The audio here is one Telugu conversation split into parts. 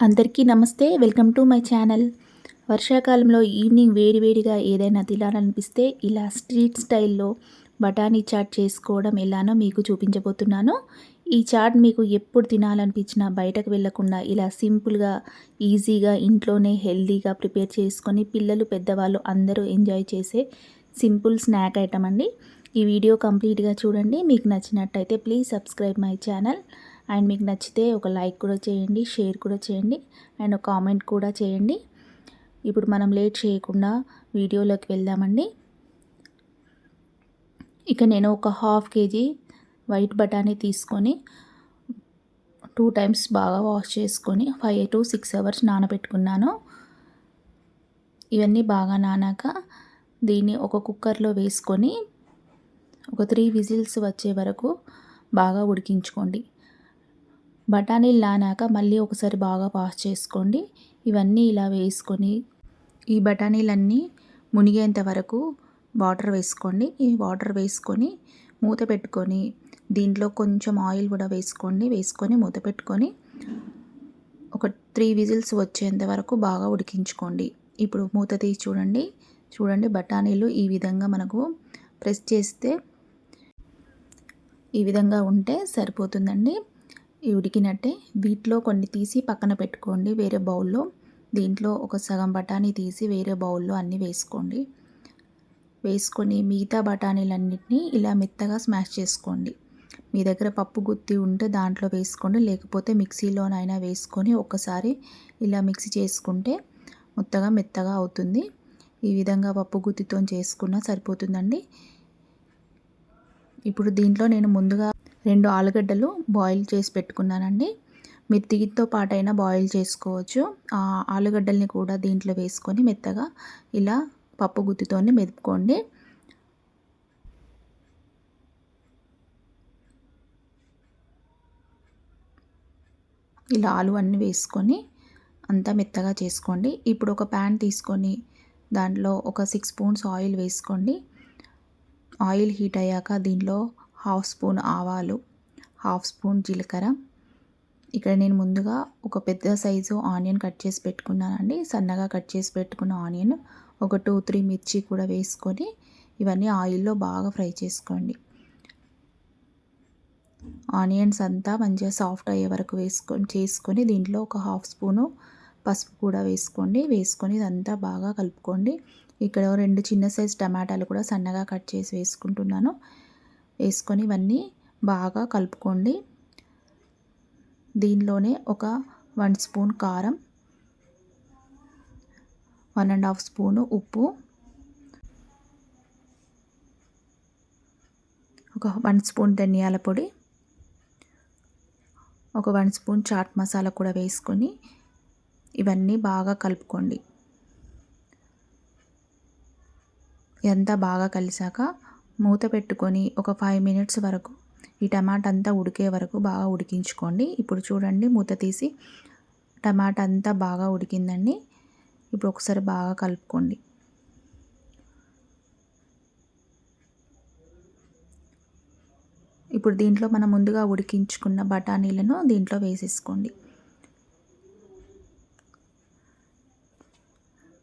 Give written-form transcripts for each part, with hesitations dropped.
అందరికీ నమస్తే. Welcome to my channel. వర్షాకాలంలో ఈవినింగ్ వేడివేడిగా ఏదైనా తినాలనిపిస్తే ఇలా స్ట్రీట్ స్టైల్‌లో బఠానీ చాట్ చేసుకోవడం ఎలానో మీకు చూపించబోతున్నాను. ఈ చాట్ మీకు ఎప్పుడు తినాలనిపించినా బయటకు వెళ్ళకుండా ఇలా సింపుల్‌గా, ఈజీగా ఇంట్లోనే హెల్తీగా ప్రిపేర్ చేసుకొని పిల్లలు, పెద్దవాళ్ళు అందరూ ఎంజాయ్ చేసే సింపుల్ స్నాక్ ఐటమ్ అండి. ఈ వీడియో కంప్లీట్‌గా చూడండి. మీకు నచ్చినట్టయితే please subscribe my channel. And మీకు నచ్చితే ఒక లైక్ కూడా చేయండి, షేర్ కూడా చేయండి అండ్ ఒక కామెంట్ కూడా చేయండి. ఇప్పుడు మనం లేట్ చేయకుండా వీడియోలోకి వెళ్దామండి. ఇక నేను ఒక హాఫ్ కేజీ వైట్ బఠానీ తీసుకొని 2 టైమ్స్ బాగా వాష్ చేసుకొని 5 to 6 అవర్స్ నానబెట్టుకున్నాను. ఇవన్నీ బాగా నానాక దీన్ని ఒక కుక్కర్లో వేసుకొని ఒక 3 విజిల్స్ వచ్చే వరకు బాగా ఉడికించుకోండి. బఠానీలు నానాక మళ్ళీ ఒకసారి బాగా వాష్ చేసుకోండి. ఇవన్నీ ఇలా వేసుకొని ఈ బఠానీలన్నీ మునిగేంత వరకు వాటర్ వేసుకోండి. ఈ వాటర్ వేసుకొని మూత పెట్టుకొని దీంట్లో కొంచెం ఆయిల్ కూడా వేసుకొని మూత పెట్టుకొని ఒక 3 విజిల్స్ వచ్చేంత వరకు బాగా ఉడికించుకోండి. ఇప్పుడు మూత తీసి చూడండి బఠానీలు ఈ విధంగా మనకు ప్రెస్ చేస్తే ఈ విధంగా ఉంటే సరిపోతుందండి. ఉడికినట్టే. వీటిలో కొన్ని తీసి పక్కన పెట్టుకోండి వేరే బౌల్లో. దీంట్లో ఒక సగం బఠానీ తీసి వేరే బౌల్లో అన్నీ వేసుకొని మిగతా బఠానీలన్నిటినీ ఇలా మెత్తగా స్మాష్ చేసుకోండి. మీ దగ్గర పప్పు గుత్తి ఉంటే దాంట్లో వేసుకోండి, లేకపోతే మిక్సీలోనైనా వేసుకొని ఒకసారి ఇలా మిక్సీ చేసుకుంటే మెత్తగా అవుతుంది. ఈ విధంగా పప్పు గుత్తితో చేసుకున్నా సరిపోతుందండి. ఇప్పుడు దీంట్లో నేను ముందుగా 2 ఆలుగడ్డలు బాయిల్ చేసి పెట్టుకున్నానండి. మీరు దీంతో పాటైనా బాయిల్ చేసుకోవచ్చు. ఆ ఆలుగడ్డల్ని కూడా దీంట్లో వేసుకొని మెత్తగా ఇలా పప్పు గుత్తితోని మెదుపుకోండి. ఇలా ఆలు అన్నీ వేసుకొని అంతా మెత్తగా చేసుకోండి. ఇప్పుడు ఒక ప్యాన్ తీసుకొని దాంట్లో ఒక 6 స్పూన్స్ ఆయిల్ వేసుకోండి. ఆయిల్ హీట్ అయ్యాక దీంట్లో 1/2 స్పూన్ ఆవాలు, 1/2 స్పూన్ జీలకర్ర, ఇక్కడ నేను ముందుగా ఒక పెద్ద సైజు ఆనియన్ కట్ చేసి పెట్టుకున్నానండి. సన్నగా కట్ చేసి పెట్టుకున్న ఆనియన్, ఒక 2-3 మిర్చి కూడా వేసుకొని ఇవన్నీ ఆయిల్లో బాగా ఫ్రై చేసుకోండి. ఆనియన్స్ అంతా మంచిగా సాఫ్ట్ అయ్యే వరకు చేసుకొని దీంట్లో ఒక 1/2 స్పూను పసుపు కూడా వేసుకొని ఇదంతా బాగా కలుపుకోండి. ఇక్కడ 2 చిన్న సైజ్ టమాటాలు కూడా సన్నగా కట్ చేసి వేసుకుంటున్నాను. వేసుకొని ఇవన్నీ బాగా కలుపుకోండి. దీనిలోనే ఒక 1 స్పూన్ కారం, 1.5 స్పూను ఉప్పు, ఒక 1 స్పూన్ ధనియాల పొడి, ఒక 1 స్పూన్ చాట్ మసాలా కూడా వేసుకొని ఇవన్నీ బాగా కలుపుకోండి. ఇదంతా బాగా కలిసాక మూత పెట్టుకొని ఒక 5 మినిట్స్ వరకు ఈ టమాటా అంతా ఉడికే వరకు బాగా ఉడికించుకోండి. ఇప్పుడు చూడండి మూత తీసి టమాటా అంతా బాగా ఉడికిందండి. ఇప్పుడు ఒకసారి బాగా కలుపుకోండి. ఇప్పుడు దీంట్లో మనం ముందుగా ఉడికించుకున్న బఠానీలను దీంట్లో వేసేసుకోండి.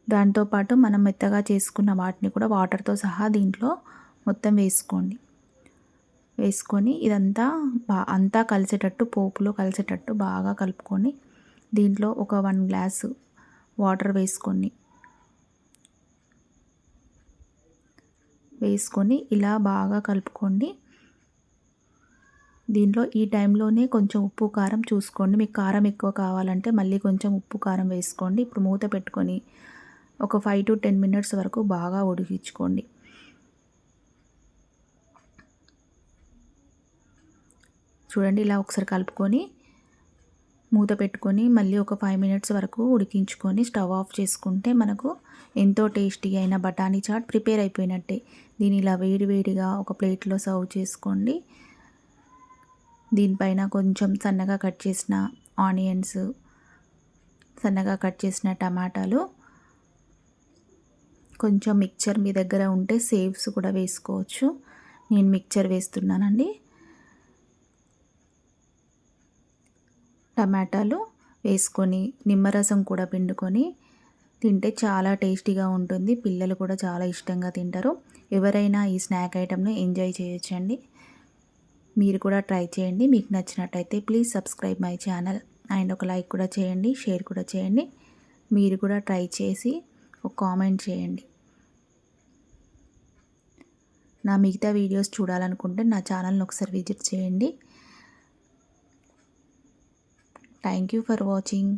దాంతోపాటు మనం మెత్తగా చేసుకున్న వాటిని కూడా వాటర్తో సహా దీంట్లో మొత్తం వేసుకొని ఇదంతా అంతా కలిసేటట్టు పోపులో కలిసేటట్టు బాగా కలుపుకొని దీంట్లో ఒక 1 గ్లాసు వాటర్ వేసుకొని ఇలా బాగా కలుపుకోండి. దీంట్లో ఈ టైంలోనే కొంచెం ఉప్పు కారం చూసుకోండి. మీకు కారం ఎక్కువ కావాలంటే మళ్ళీ కొంచెం ఉప్పు కారం వేసుకోండి. ఇప్పుడు మూత పెట్టుకొని ఒక 5 to 10 మినిట్స్ వరకు బాగా ఉడికించుకోండి. చూడండి ఇలా ఒకసారి కలుపుకొని మూత పెట్టుకొని మళ్ళీ ఒక 5 మినిట్స్ వరకు ఉడికించుకొని స్టవ్ ఆఫ్ చేసుకుంటే మనకు ఎంతో టేస్టీ అయిన బఠానీ చాట్ ప్రిపేర్ అయిపోయినట్టే. దీన్ని ఇలా వేడిగా ఒక ప్లేట్లో సర్వ్ చేసుకోండి. దీనిపైన కొంచెం సన్నగా కట్ చేసిన ఆనియన్స్, సన్నగా కట్ చేసిన టమాటాలు, కొంచెం మిక్చర్ మీ దగ్గర ఉంటే సేవ్స్ కూడా వేసుకోవచ్చు. నేను మిక్చర్ వేస్తున్నానండి. టమాటాలు వేసుకొని నిమ్మరసం కూడా పిండుకొని తింటే చాలా టేస్టీగా ఉంటుంది. పిల్లలు కూడా చాలా ఇష్టంగా తింటారు. ఎవరైనా ఈ స్నాక్ ఐటెంను ఎంజాయ్ చేయొచ్చండి. మీరు కూడా ట్రై చేయండి. మీకు నచ్చినట్టయితే please subscribe my channel and ఒక లైక్ కూడా చేయండి, షేర్ కూడా చేయండి. మీరు కూడా ట్రై చేసి ఒక కామెంట్ చేయండి. నా మిగతా వీడియోస్ చూడాలనుకుంటే నా ఛానల్ని ఒకసారి విజిట్ చేయండి. Thank you for watching.